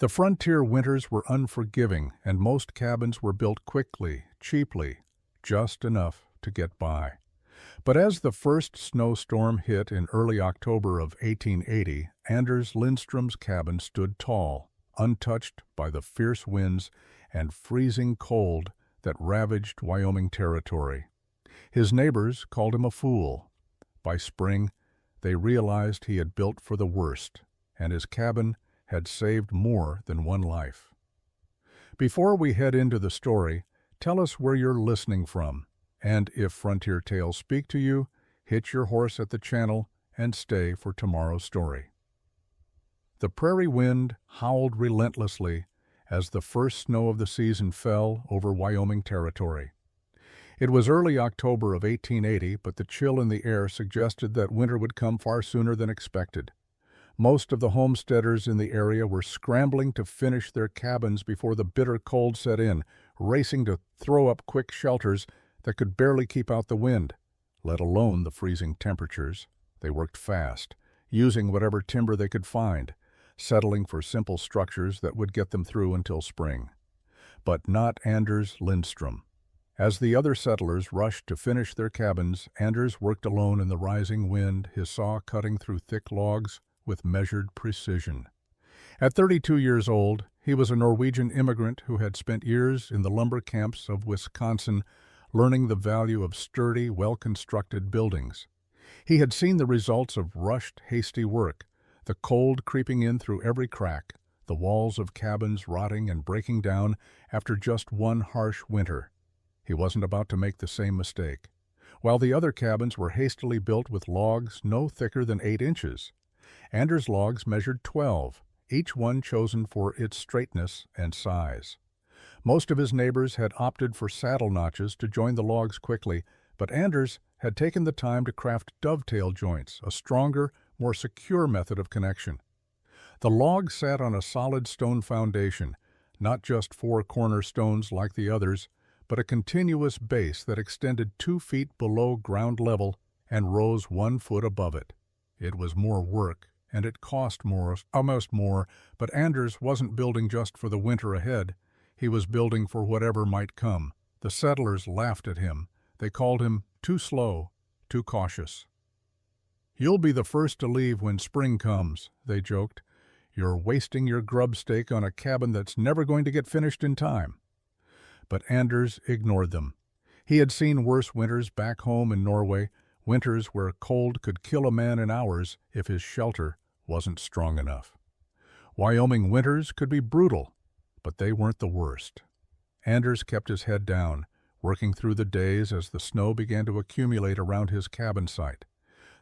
The frontier winters were unforgiving, and most cabins were built quickly, cheaply, just enough to get by. But as the first snowstorm hit in early October of 1880, Anders Lindstrom's cabin stood tall, untouched by the fierce winds and freezing cold that ravaged Wyoming territory. His neighbors called him a fool. By spring, they realized he had built for the worst, and his cabin had saved more than one life. Before we head into the story, tell us where you're listening from, and if Frontier Tales speak to you, hitch your horse at the channel and stay for tomorrow's story. The prairie wind howled relentlessly as the first snow of the season fell over Wyoming territory. It was early October of 1880, but the chill in the air suggested that winter would come far sooner than expected. Most of the homesteaders in the area were scrambling to finish their cabins before the bitter cold set in, racing to throw up quick shelters that could barely keep out the wind, let alone the freezing temperatures. They worked fast, using whatever timber they could find, settling for simple structures that would get them through until spring. But not Anders Lindstrom. As the other settlers rushed to finish their cabins, Anders worked alone in the rising wind, his saw cutting through thick logs with measured precision. At 32 years old, he was a Norwegian immigrant who had spent years in the lumber camps of Wisconsin, learning the value of sturdy, well-constructed buildings. He had seen the results of rushed, hasty work, the cold creeping in through every crack, the walls of cabins rotting and breaking down after just one harsh winter. He wasn't about to make the same mistake. While the other cabins were hastily built with logs no thicker than 8 inches, Anders' logs measured 12, each one chosen for its straightness and size. Most of his neighbors had opted for saddle notches to join the logs quickly, but Anders had taken the time to craft dovetail joints, a stronger, more secure method of connection. The log sat on a solid stone foundation, not just 4 cornerstones like the others, but a continuous base that extended 2 feet below ground level and rose 1 foot above it. It was more work, and it cost more, almost more, but Anders wasn't building just for the winter ahead. He was building for whatever might come. The settlers laughed at him. They called him too slow, too cautious. "You'll be the first to leave when spring comes," they joked. "You're wasting your grub stake on a cabin that's never going to get finished in time." But Anders ignored them. He had seen worse winters back home in Norway, winters where cold could kill a man in hours if his shelter wasn't strong enough. Wyoming winters could be brutal, but they weren't the worst. Anders kept his head down, working through the days as the snow began to accumulate around his cabin site.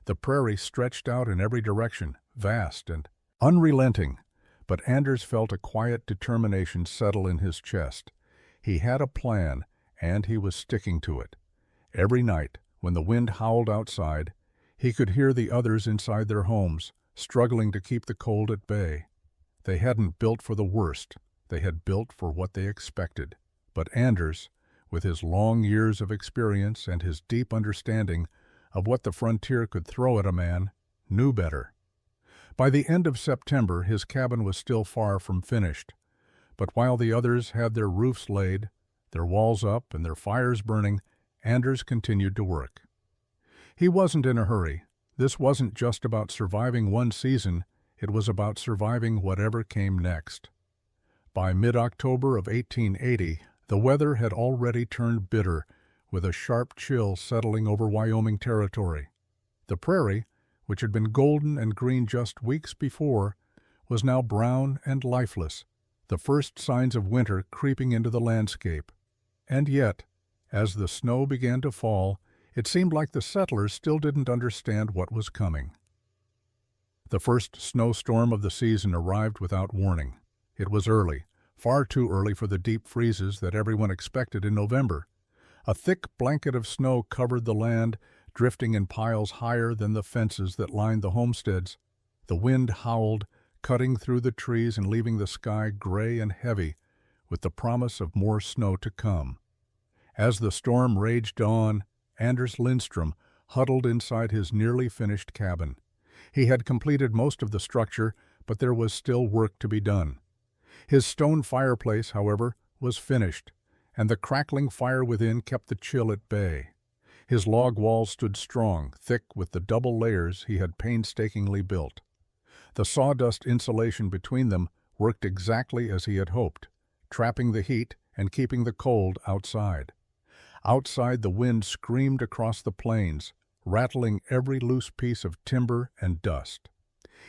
The prairie stretched out in every direction, vast and unrelenting, but Anders felt a quiet determination settle in his chest. He had a plan, and he was sticking to it. Every night, when the wind howled outside, he could hear the others inside their homes, struggling to keep the cold at bay. They hadn't built for the worst. They had built for what they expected. But Anders, with his long years of experience and his deep understanding of what the frontier could throw at a man, knew better. By the end of September, his cabin was still far from finished. But while the others had their roofs laid, their walls up, and their fires burning, Anders continued to work. He wasn't in a hurry. This wasn't just about surviving one season, it was about surviving whatever came next. By mid-October of 1880, the weather had already turned bitter, with a sharp chill settling over Wyoming territory. The prairie, which had been golden and green just weeks before, was now brown and lifeless, the first signs of winter creeping into the landscape. And yet, as the snow began to fall, it seemed like the settlers still didn't understand what was coming. The first snowstorm of the season arrived without warning. It was early, far too early for the deep freezes that everyone expected in November. A thick blanket of snow covered the land, drifting in piles higher than the fences that lined the homesteads. The wind howled, cutting through the trees and leaving the sky gray and heavy, with the promise of more snow to come. As the storm raged on, Anders Lindstrom huddled inside his nearly finished cabin. He had completed most of the structure, but there was still work to be done. His stone fireplace, however, was finished, and the crackling fire within kept the chill at bay. His log walls stood strong, thick with the double layers he had painstakingly built. The sawdust insulation between them worked exactly as he had hoped, trapping the heat and keeping the cold outside. Outside, the wind screamed across the plains, rattling every loose piece of timber and dust.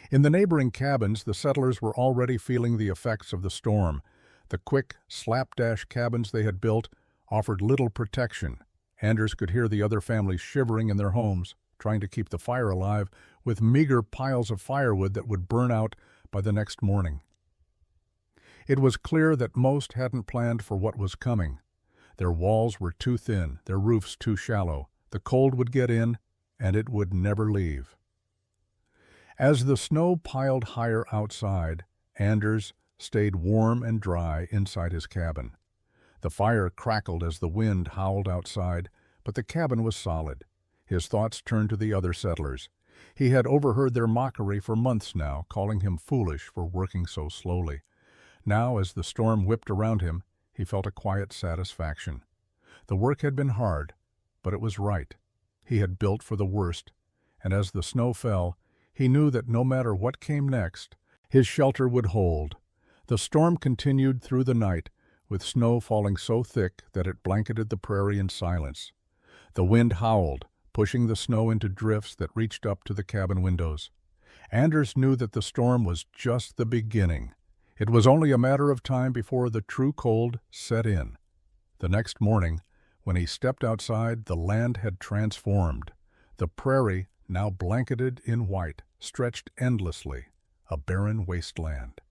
In the neighboring cabins, the settlers were already feeling the effects of the storm. The quick, slapdash cabins they had built offered little protection. Anders could hear the other families shivering in their homes, trying to keep the fire alive with meager piles of firewood that would burn out by the next morning. It was clear that most hadn't planned for what was coming. Their walls were too thin, their roofs too shallow. The cold would get in, and it would never leave. As the snow piled higher outside, Anders stayed warm and dry inside his cabin. The fire crackled as the wind howled outside, but the cabin was solid. His thoughts turned to the other settlers. He had overheard their mockery for months now, calling him foolish for working so slowly. Now, as the storm whipped around him, he felt a quiet satisfaction. The work had been hard, but it was right. He had built for the worst, and as the snow fell, he knew that no matter what came next, his shelter would hold. The storm continued through the night, with snow falling so thick that it blanketed the prairie in silence. The wind howled, pushing the snow into drifts that reached up to the cabin windows. Anders knew that the storm was just the beginning. It was only a matter of time before the true cold set in. The next morning, when he stepped outside, the land had transformed. The prairie, now blanketed in white, stretched endlessly, a barren wasteland.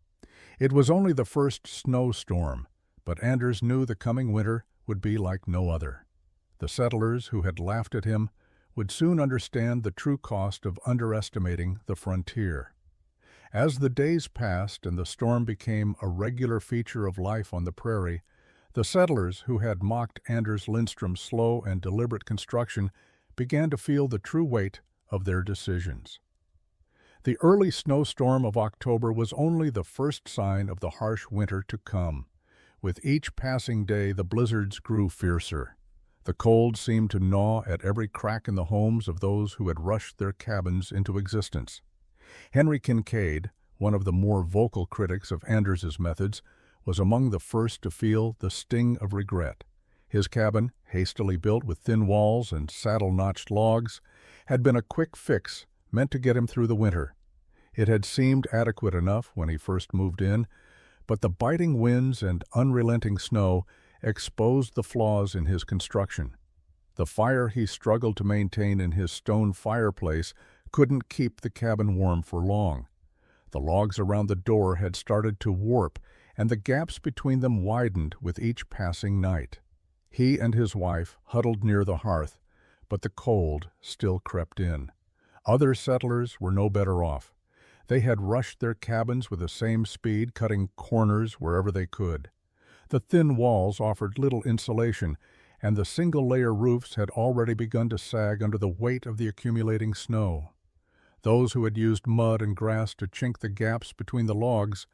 It was only the first snowstorm, but Anders knew the coming winter would be like no other. The settlers who had laughed at him would soon understand the true cost of underestimating the frontier. As the days passed and the storm became a regular feature of life on the prairie, the settlers who had mocked Anders Lindstrom's slow and deliberate construction began to feel the true weight of their decisions. The early snowstorm of October was only the first sign of the harsh winter to come. With each passing day, the blizzards grew fiercer. The cold seemed to gnaw at every crack in the homes of those who had rushed their cabins into existence. Henry Kincaid, one of the more vocal critics of Anders's methods, was among the first to feel the sting of regret. His cabin, hastily built with thin walls and saddle-notched logs, had been a quick fix meant to get him through the winter. It had seemed adequate enough when he first moved in, but the biting winds and unrelenting snow exposed the flaws in his construction. The fire he struggled to maintain in his stone fireplace couldn't keep the cabin warm for long. The logs around the door had started to warp, and the gaps between them widened with each passing night. He and his wife huddled near the hearth, but the cold still crept in. Other settlers were no better off. They had rushed their cabins with the same speed, cutting corners wherever they could. The thin walls offered little insulation, and the single-layer roofs had already begun to sag under the weight of the accumulating snow. Those who had used mud and grass to chink the gaps between the logs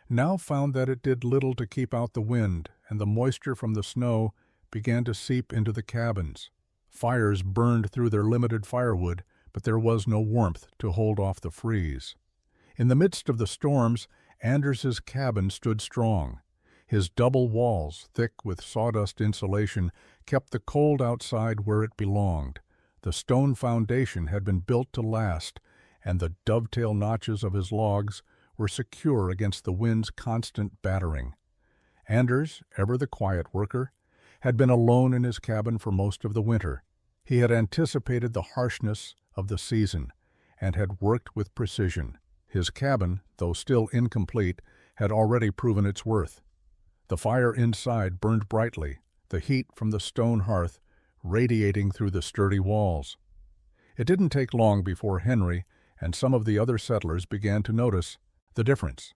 now found that it did little to keep out the wind, and the moisture from the snow began to seep into the cabins. Fires burned through their limited firewood, but there was no warmth to hold off the freeze. In the midst of the storms, Anders's cabin stood strong. His double walls, thick with sawdust insulation, kept the cold outside where it belonged. The stone foundation had been built to last, and the dovetail notches of his logs were secure against the wind's constant battering. Anders, ever the quiet worker, had been alone in his cabin for most of the winter. He had anticipated the harshness of the season and had worked with precision. His cabin, though still incomplete, had already proven its worth. The fire inside burned brightly, the heat from the stone hearth radiating through the sturdy walls. It didn't take long before Henry and some of the other settlers began to notice the difference.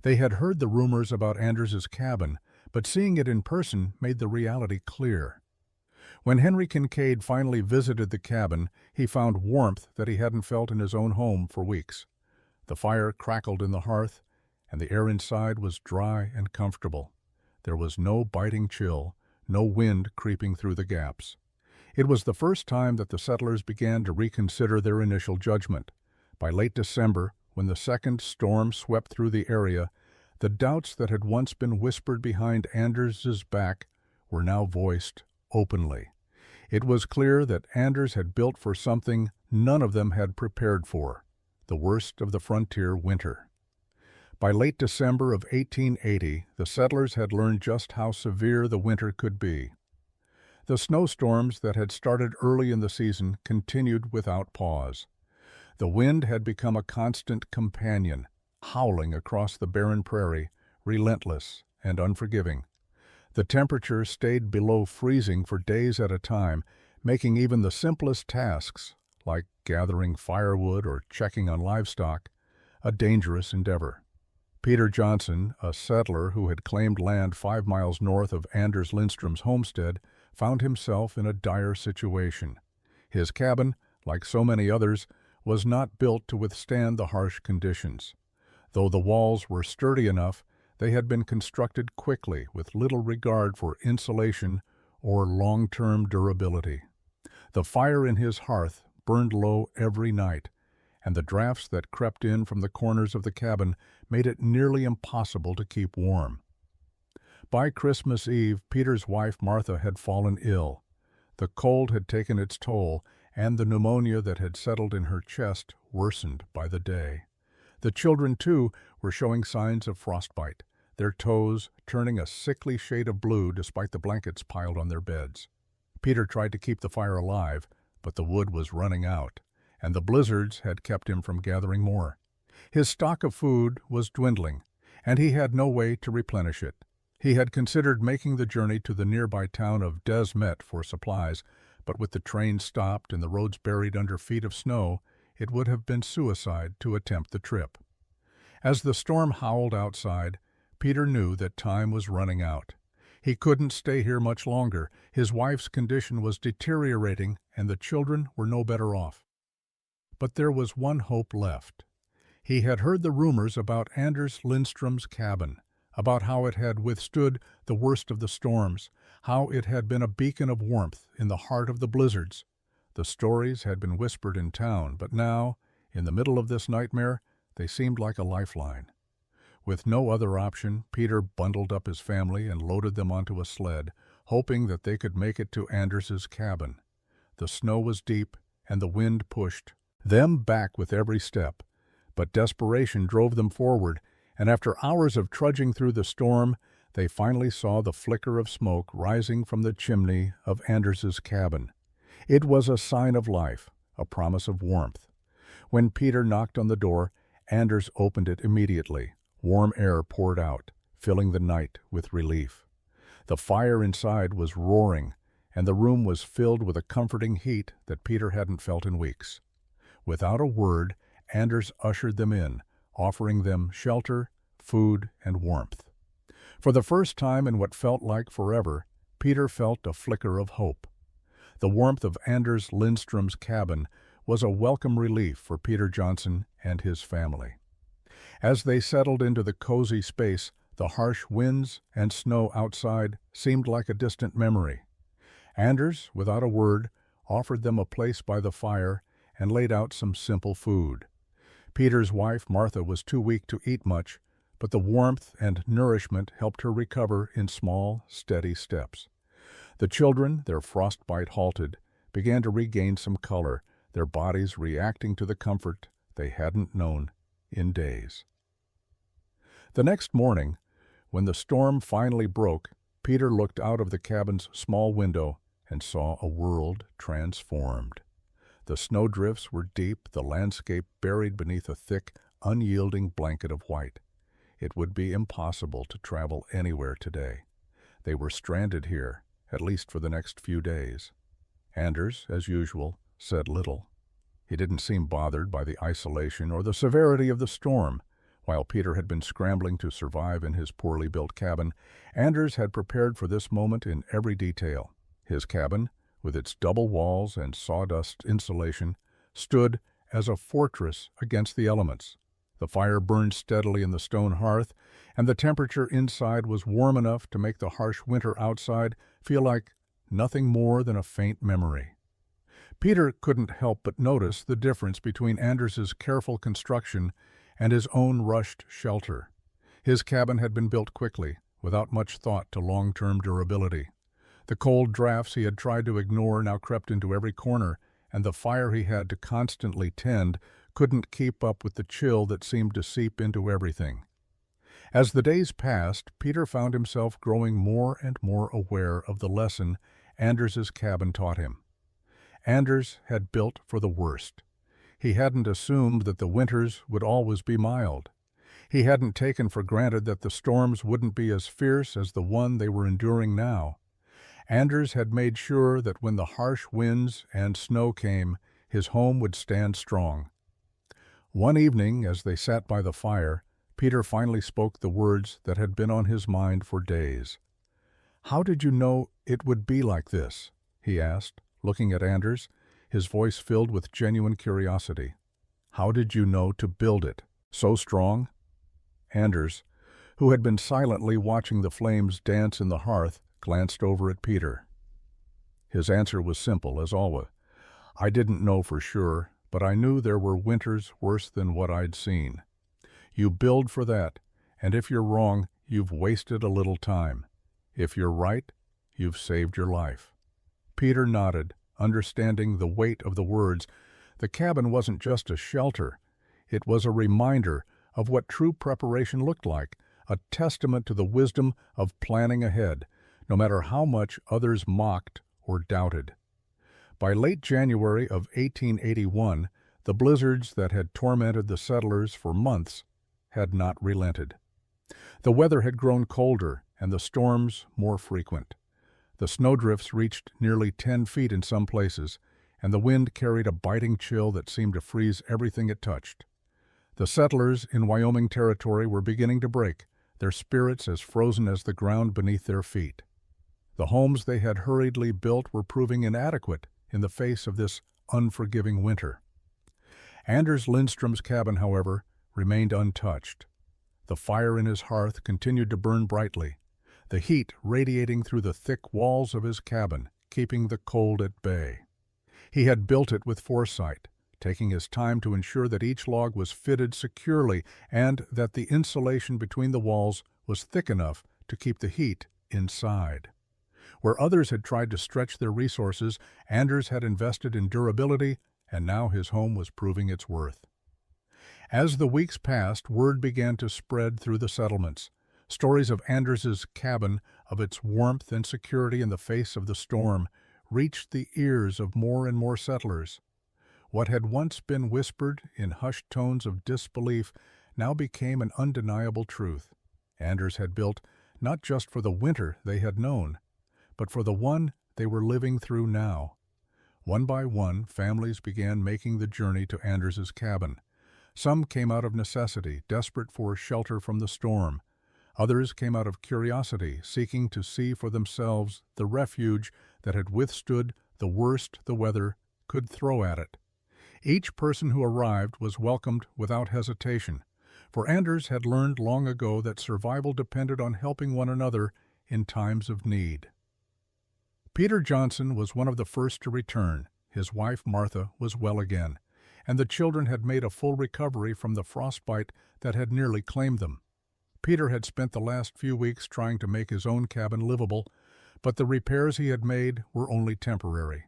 They had heard the rumors about Anders's cabin, but seeing it in person made the reality clear. When Henry Kincaid finally visited the cabin, he found warmth that he hadn't felt in his own home for weeks. The fire crackled in the hearth, and the air inside was dry and comfortable. There was no biting chill, no wind creeping through the gaps. It was the first time that the settlers began to reconsider their initial judgment. By late December, when the second storm swept through the area, the doubts that had once been whispered behind Anders's back were now voiced openly. It was clear that Anders had built for something none of them had prepared for, the worst of the frontier winter. By late December of 1880, the settlers had learned just how severe the winter could be. The snowstorms that had started early in the season continued without pause. The wind had become a constant companion, howling across the barren prairie, relentless and unforgiving. The temperature stayed below freezing for days at a time, making even the simplest tasks, like gathering firewood or checking on livestock, a dangerous endeavor. Peter Johnson, a settler who had claimed land 5 miles north of Anders Lindstrom's homestead, found himself in a dire situation. His cabin, like so many others, was not built to withstand the harsh conditions. Though the walls were sturdy enough, they had been constructed quickly with little regard for insulation or long-term durability. The fire in his hearth burned low every night, and the drafts that crept in from the corners of the cabin made it nearly impossible to keep warm. By Christmas Eve, Peter's wife Martha had fallen ill. The cold had taken its toll, and the pneumonia that had settled in her chest worsened by the day. The children, too, were showing signs of frostbite, their toes turning a sickly shade of blue despite the blankets piled on their beds. Peter tried to keep the fire alive, but the wood was running out, and the blizzards had kept him from gathering more. His stock of food was dwindling, and he had no way to replenish it. He had considered making the journey to the nearby town of Des Met for supplies, but with the train stopped and the roads buried under feet of snow, it would have been suicide to attempt the trip. As the storm howled outside, Peter knew that time was running out. He couldn't stay here much longer. His wife's condition was deteriorating, and the children were no better off. But there was one hope left. He had heard the rumors about Anders Lindstrom's cabin, about how it had withstood the worst of the storms, how it had been a beacon of warmth in the heart of the blizzards. The stories had been whispered in town, but now, in the middle of this nightmare, they seemed like a lifeline. With no other option, Peter bundled up his family and loaded them onto a sled, hoping that they could make it to Anders's cabin. The snow was deep, and the wind pushed them back with every step, but desperation drove them forward, and after hours of trudging through the storm, they finally saw the flicker of smoke rising from the chimney of Anders's cabin. It was a sign of life, a promise of warmth. When Peter knocked on the door, Anders opened it immediately. Warm air poured out, filling the night with relief. The fire inside was roaring, and the room was filled with a comforting heat that Peter hadn't felt in weeks. Without a word, Anders ushered them in, offering them shelter, food, and warmth. For the first time in what felt like forever, Peter felt a flicker of hope. The warmth of Anders Lindstrom's cabin was a welcome relief for Peter Johnson and his family. As they settled into the cozy space, the harsh winds and snow outside seemed like a distant memory. Anders, without a word, offered them a place by the fire and laid out some simple food. Peter's wife, Martha, was too weak to eat much, but the warmth and nourishment helped her recover in small, steady steps. The children, their frostbite halted, began to regain some color, their bodies reacting to the comfort they hadn't known in days. The next morning, when the storm finally broke, Peter looked out of the cabin's small window and saw a world transformed. The snowdrifts were deep, the landscape buried beneath a thick, unyielding blanket of white. It would be impossible to travel anywhere today. They were stranded here, at least for the next few days. Anders, as usual, said little. He didn't seem bothered by the isolation or the severity of the storm. While Peter had been scrambling to survive in his poorly built cabin, Anders had prepared for this moment in every detail. His cabin, with its double walls and sawdust insulation, stood as a fortress against the elements. The fire burned steadily in the stone hearth, and the temperature inside was warm enough to make the harsh winter outside feel like nothing more than a faint memory. Peter couldn't help but notice the difference between Anders's careful construction and his own rushed shelter. His cabin had been built quickly, without much thought to long-term durability. The cold drafts he had tried to ignore now crept into every corner, and the fire he had to constantly tend couldn't keep up with the chill that seemed to seep into everything. As the days passed, Peter found himself growing more and more aware of the lesson Anders's cabin taught him. Anders had built for the worst. He hadn't assumed that the winters would always be mild. He hadn't taken for granted that the storms wouldn't be as fierce as the one they were enduring now. Anders had made sure that when the harsh winds and snow came, his home would stand strong. One evening, as they sat by the fire, Peter finally spoke the words that had been on his mind for days. "How did you know it would be like this?" he asked, looking at Anders, his voice filled with genuine curiosity. "How did you know to build it so strong?" Anders, who had been silently watching the flames dance in the hearth, glanced over at Peter. His answer was simple, as always. "I didn't know for sure, but I knew there were winters worse than what I'd seen. You build for that, and if you're wrong, you've wasted a little time. If you're right, you've saved your life." Peter nodded, understanding the weight of the words. The cabin wasn't just a shelter. It was a reminder of what true preparation looked like, a testament to the wisdom of planning ahead, no matter how much others mocked or doubted. By late January of 1881, the blizzards that had tormented the settlers for months had not relented. The weather had grown colder and the storms more frequent. The snowdrifts reached nearly 10 feet in some places, and the wind carried a biting chill that seemed to freeze everything it touched. The settlers in Wyoming Territory were beginning to break, their spirits as frozen as the ground beneath their feet. The homes they had hurriedly built were proving inadequate in the face of this unforgiving winter. Anders Lindstrom's cabin, however, remained untouched. The fire in his hearth continued to burn brightly, the heat radiating through the thick walls of his cabin, keeping the cold at bay. He had built it with foresight, taking his time to ensure that each log was fitted securely and that the insulation between the walls was thick enough to keep the heat inside. Where others had tried to stretch their resources, Anders had invested in durability, and now his home was proving its worth. As the weeks passed, word began to spread through the settlements. Stories of Anders's cabin, of its warmth and security in the face of the storm, reached the ears of more and more settlers. What had once been whispered in hushed tones of disbelief now became an undeniable truth. Anders had built not just for the winter they had known, but for the one they were living through now. One by one, families began making the journey to Anders's cabin. Some came out of necessity, desperate for shelter from the storm. Others came out of curiosity, seeking to see for themselves the refuge that had withstood the worst the weather could throw at it. Each person who arrived was welcomed without hesitation, for Anders had learned long ago that survival depended on helping one another in times of need. Peter Johnson was one of the first to return. His wife, Martha, was well again, and the children had made a full recovery from the frostbite that had nearly claimed them. Peter had spent the last few weeks trying to make his own cabin livable, but the repairs he had made were only temporary.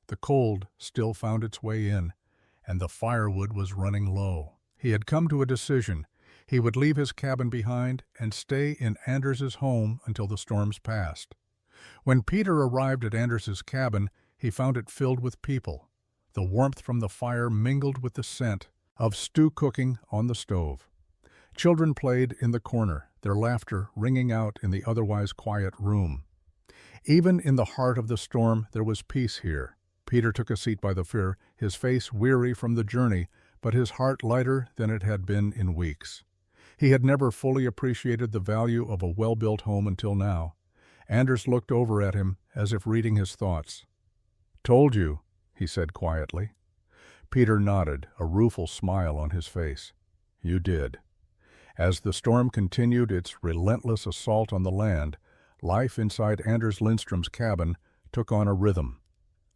The cold still found its way in, and the firewood was running low. He had come to a decision. He would leave his cabin behind and stay in Anders's home until the storms passed. When Peter arrived at Anders's cabin, he found it filled with people. The warmth from the fire mingled with the scent of stew cooking on the stove. Children played in the corner, their laughter ringing out in the otherwise quiet room. Even in the heart of the storm, there was peace here. Peter took a seat by the fire, his face weary from the journey, but his heart lighter than it had been in weeks. He had never fully appreciated the value of a well-built home until now. Anders looked over at him as if reading his thoughts. "Told you," he said quietly. Peter nodded, a rueful smile on his face. you did. As the storm continued its relentless assault on the land, life inside Anders Lindstrom's cabin took on a rhythm.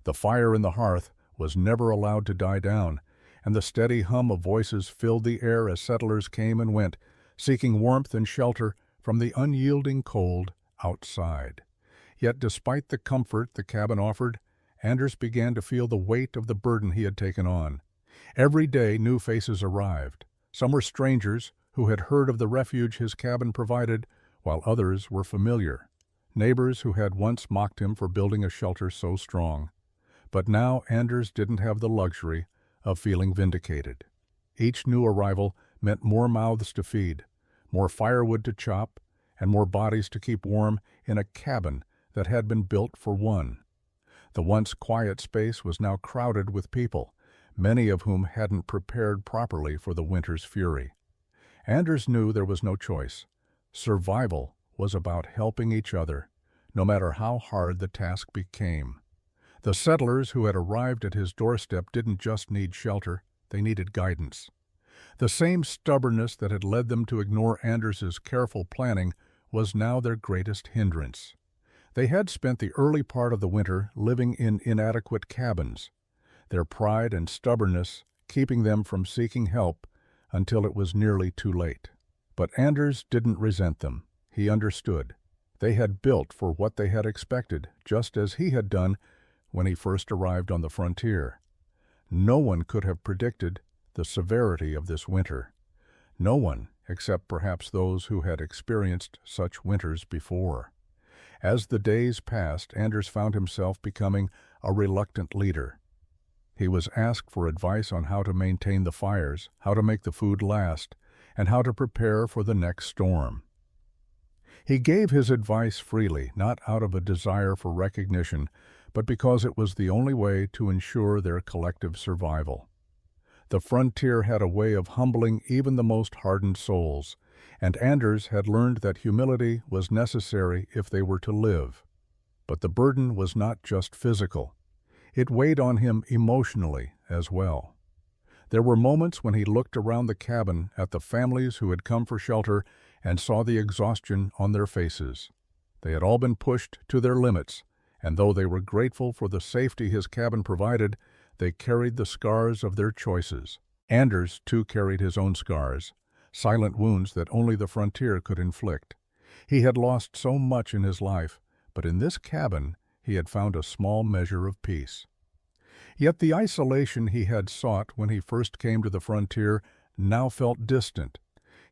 The fire in the hearth was never allowed to die down, and the steady hum of voices filled the air as settlers came and went, seeking warmth and shelter from the unyielding cold outside. Yet despite the comfort the cabin offered, Anders began to feel the weight of the burden he had taken on. Every day new faces arrived. Some were strangers who had heard of the refuge his cabin provided, while others were familiar, neighbors who had once mocked him for building a shelter so strong. But now Anders didn't have the luxury of feeling vindicated. Each new arrival meant more mouths to feed, more firewood to chop, and more bodies to keep warm in a cabin that had been built for one. The once quiet space was now crowded with people, many of whom hadn't prepared properly for the winter's fury. Anders knew there was no choice. Survival was about helping each other, no matter how hard the task became. The settlers who had arrived at his doorstep didn't just need shelter, they needed guidance. The same stubbornness that had led them to ignore Anders's careful planning was now their greatest hindrance. They had spent the early part of the winter living in inadequate cabins, their pride and stubbornness keeping them from seeking help until it was nearly too late. But Anders didn't resent them. He understood. They had built for what they had expected, just as he had done when he first arrived on the frontier. No one could have predicted the severity of this winter. No one, except perhaps those who had experienced such winters before. As the days passed, Anders found himself becoming a reluctant leader. He was asked for advice on how to maintain the fires, how to make the food last, and how to prepare for the next storm. He gave his advice freely, not out of a desire for recognition, but because it was the only way to ensure their collective survival. The frontier had a way of humbling even the most hardened souls, and Anders had learned that humility was necessary if they were to live. But the burden was not just physical. It weighed on him emotionally as well. There were moments when he looked around the cabin at the families who had come for shelter and saw the exhaustion on their faces. They had all been pushed to their limits, and though they were grateful for the safety his cabin provided, they carried the scars of their choices. Anders, too, carried his own scars, silent wounds that only the frontier could inflict. He had lost so much in his life, but in this cabin he had found a small measure of peace. Yet the isolation he had sought when he first came to the frontier now felt distant.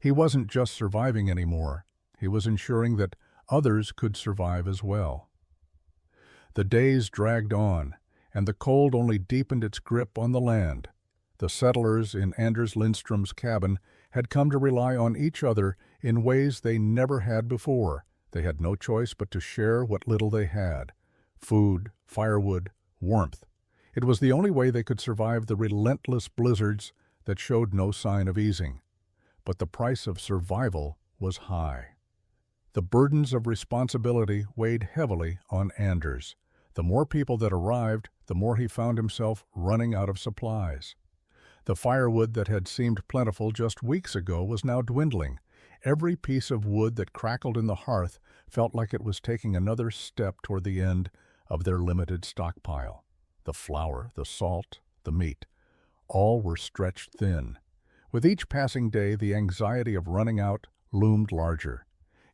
He wasn't just surviving anymore. He was ensuring that others could survive as well. The days dragged on, and the cold only deepened its grip on the land. The settlers in Anders Lindstrom's cabin had come to rely on each other in ways they never had before. They had no choice but to share what little they had: food, firewood, warmth. It was the only way they could survive the relentless blizzards that showed no sign of easing. But the price of survival was high. The burdens of responsibility weighed heavily on Anders. The more people that arrived, the more he found himself running out of supplies. The firewood that had seemed plentiful just weeks ago was now dwindling. Every piece of wood that crackled in the hearth felt like it was taking another step toward the end of their limited stockpile. The flour, the salt, the meat, all were stretched thin. With each passing day, the anxiety of running out loomed larger.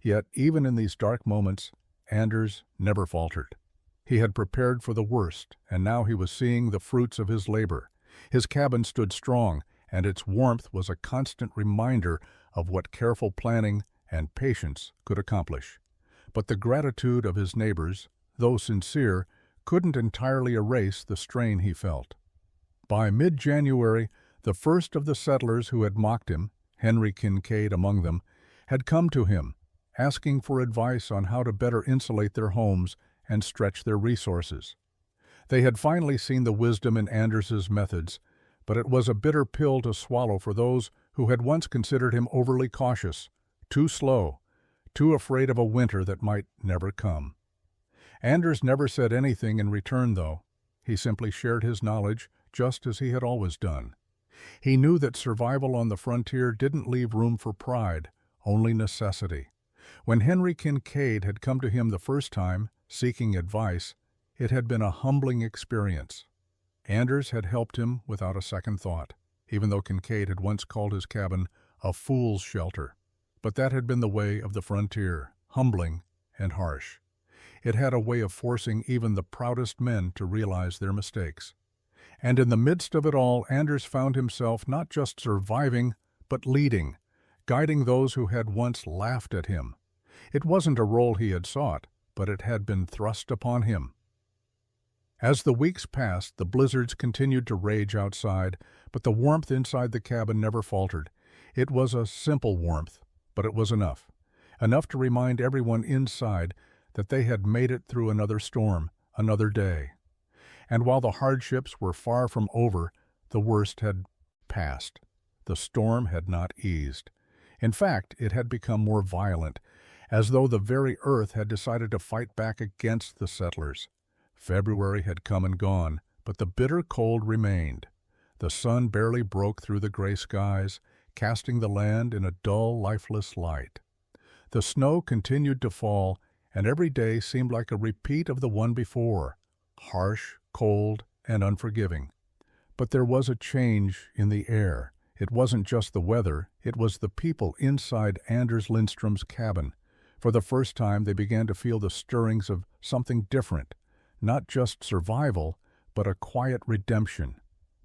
Yet, even in these dark moments, Anders never faltered. He had prepared for the worst, and now he was seeing the fruits of his labor. His cabin stood strong, and its warmth was a constant reminder of what careful planning and patience could accomplish. But the gratitude of his neighbors, though sincere, couldn't entirely erase the strain he felt. By mid-January, the first of the settlers who had mocked him, Henry Kincaid among them, had come to him, asking for advice on how to better insulate their homes and stretch their resources. They had finally seen the wisdom in Anders's methods, but it was a bitter pill to swallow for those who had once considered him overly cautious, too slow, too afraid of a winter that might never come. Anders never said anything in return, though. He simply shared his knowledge just as he had always done. He knew that survival on the frontier didn't leave room for pride, only necessity. When Henry Kincaid had come to him the first time, seeking advice, it had been a humbling experience. Anders had helped him without a second thought, even though Kincaid had once called his cabin a fool's shelter. But that had been the way of the frontier, humbling and harsh. It had a way of forcing even the proudest men to realize their mistakes. And in the midst of it all, Anders found himself not just surviving, but leading, guiding those who had once laughed at him. It wasn't a role he had sought, but it had been thrust upon him. As the weeks passed, the blizzards continued to rage outside, but the warmth inside the cabin never faltered. It was a simple warmth, but it was enough. Enough to remind everyone inside that they had made it through another storm, another day. And while the hardships were far from over, the worst had passed. The storm had not eased. In fact, it had become more violent, as though the very earth had decided to fight back against the settlers. February had come and gone, but the bitter cold remained. The sun barely broke through the gray skies, casting the land in a dull, lifeless light. The snow continued to fall, and every day seemed like a repeat of the one before, harsh, cold, and unforgiving. But there was a change in the air. It wasn't just the weather, it was the people inside Anders Lindstrom's cabin. For the first time, they began to feel the stirrings of something different. Not just survival, but a quiet redemption.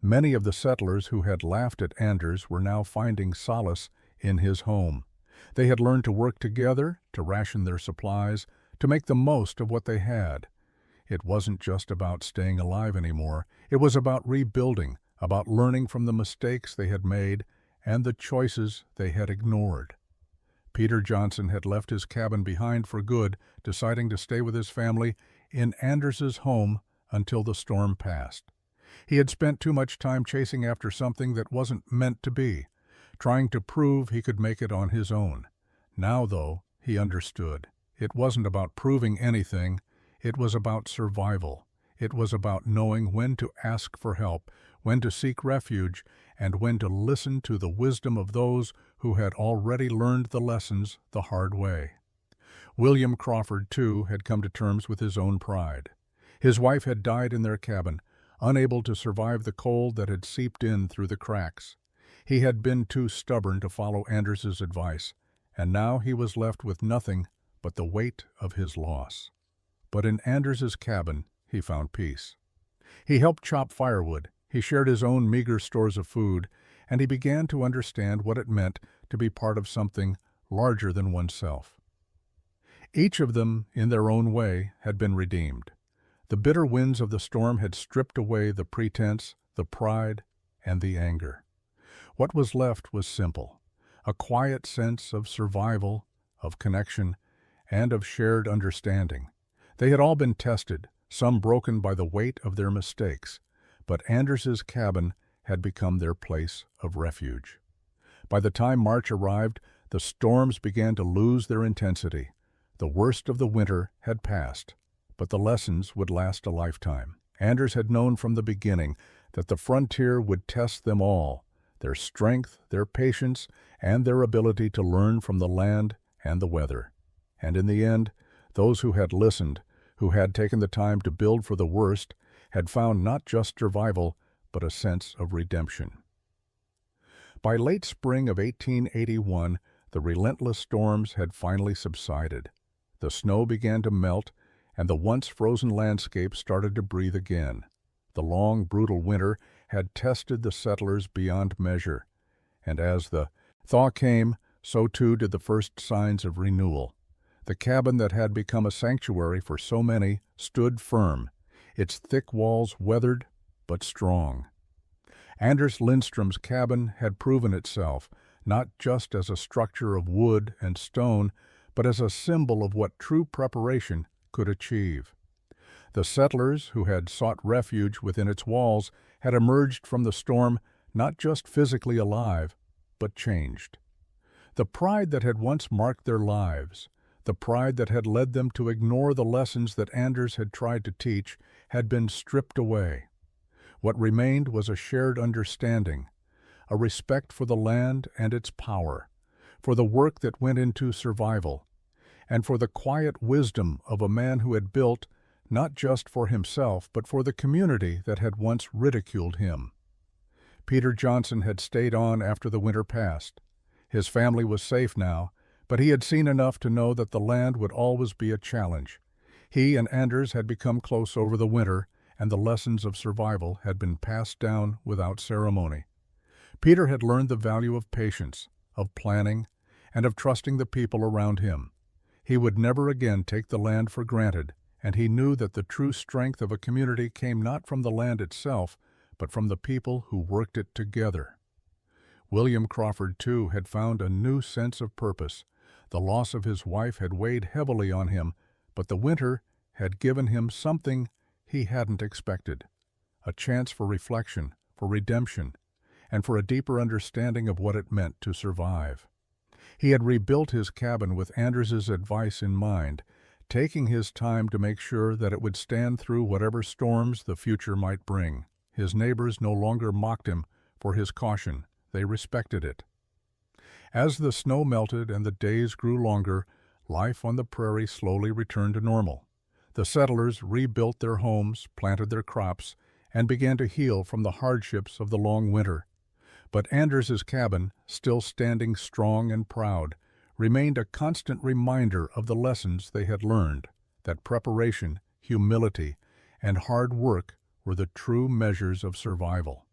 Many of the settlers who had laughed at Anders were now finding solace in his home. They had learned to work together, to ration their supplies, to make the most of what they had. It wasn't just about staying alive anymore. It was about rebuilding, about learning from the mistakes they had made and the choices they had ignored. Peter Johnson had left his cabin behind for good, deciding to stay with his family in Anders's home until the storm passed. He had spent too much time chasing after something that wasn't meant to be, trying to prove he could make it on his own. Now, though, he understood. It wasn't about proving anything. It was about survival. It was about knowing when to ask for help, when to seek refuge, and when to listen to the wisdom of those who had already learned the lessons the hard way. William Crawford, too, had come to terms with his own pride. His wife had died in their cabin, unable to survive the cold that had seeped in through the cracks. He had been too stubborn to follow Anders's advice, and now he was left with nothing but the weight of his loss. But in Anders's cabin, he found peace. He helped chop firewood, he shared his own meager stores of food, and he began to understand what it meant to be part of something larger than oneself. Each of them, in their own way, had been redeemed. The bitter winds of the storm had stripped away the pretense, the pride, and the anger. What was left was simple, a quiet sense of survival, of connection, and of shared understanding. They had all been tested, some broken by the weight of their mistakes, but Anders's cabin had become their place of refuge. By the time March arrived, the storms began to lose their intensity. The worst of the winter had passed, but the lessons would last a lifetime. Anders had known from the beginning that the frontier would test them all, their strength, their patience, and their ability to learn from the land and the weather. And in the end, those who had listened, who had taken the time to build for the worst, had found not just survival, but a sense of redemption. By late spring of 1881, the relentless storms had finally subsided. The snow began to melt, and the once frozen landscape started to breathe again. The long, brutal winter had tested the settlers beyond measure, and as the thaw came, so too did the first signs of renewal. The cabin that had become a sanctuary for so many stood firm, its thick walls weathered but strong. Anders Lindstrom's cabin had proven itself, not just as a structure of wood and stone, but as a symbol of what true preparation could achieve. The settlers who had sought refuge within its walls had emerged from the storm not just physically alive, but changed. The pride that had once marked their lives, the pride that had led them to ignore the lessons that Anders had tried to teach, had been stripped away. What remained was a shared understanding, a respect for the land and its power, for the work that went into survival, and for the quiet wisdom of a man who had built not just for himself but for the community that had once ridiculed him. Peter Johnson had stayed on after the winter passed. His family was safe now, but he had seen enough to know that the land would always be a challenge. He and Anders had become close over the winter, and the lessons of survival had been passed down without ceremony. Peter had learned the value of patience, of planning, and of trusting the people around him. He would never again take the land for granted, and he knew that the true strength of a community came not from the land itself, but from the people who worked it together. William Crawford, too, had found a new sense of purpose. The loss of his wife had weighed heavily on him, but the winter had given him something he hadn't expected, a chance for reflection, for redemption, and for a deeper understanding of what it meant to survive. He had rebuilt his cabin with Anders's advice in mind, taking his time to make sure that it would stand through whatever storms the future might bring. His neighbors no longer mocked him for his caution. They respected it. As the snow melted and the days grew longer, life on the prairie slowly returned to normal. The settlers rebuilt their homes, planted their crops, and began to heal from the hardships of the long winter. But Anders's cabin, still standing strong and proud, remained a constant reminder of the lessons they had learned, that preparation, humility, and hard work were the true measures of survival.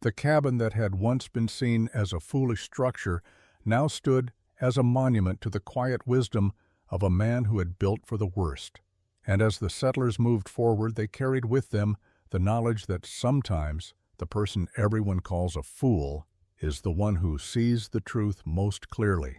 The cabin that had once been seen as a foolish structure now stood as a monument to the quiet wisdom of a man who had built for the worst. And as the settlers moved forward, they carried with them the knowledge that sometimes the person everyone calls a fool is the one who sees the truth most clearly.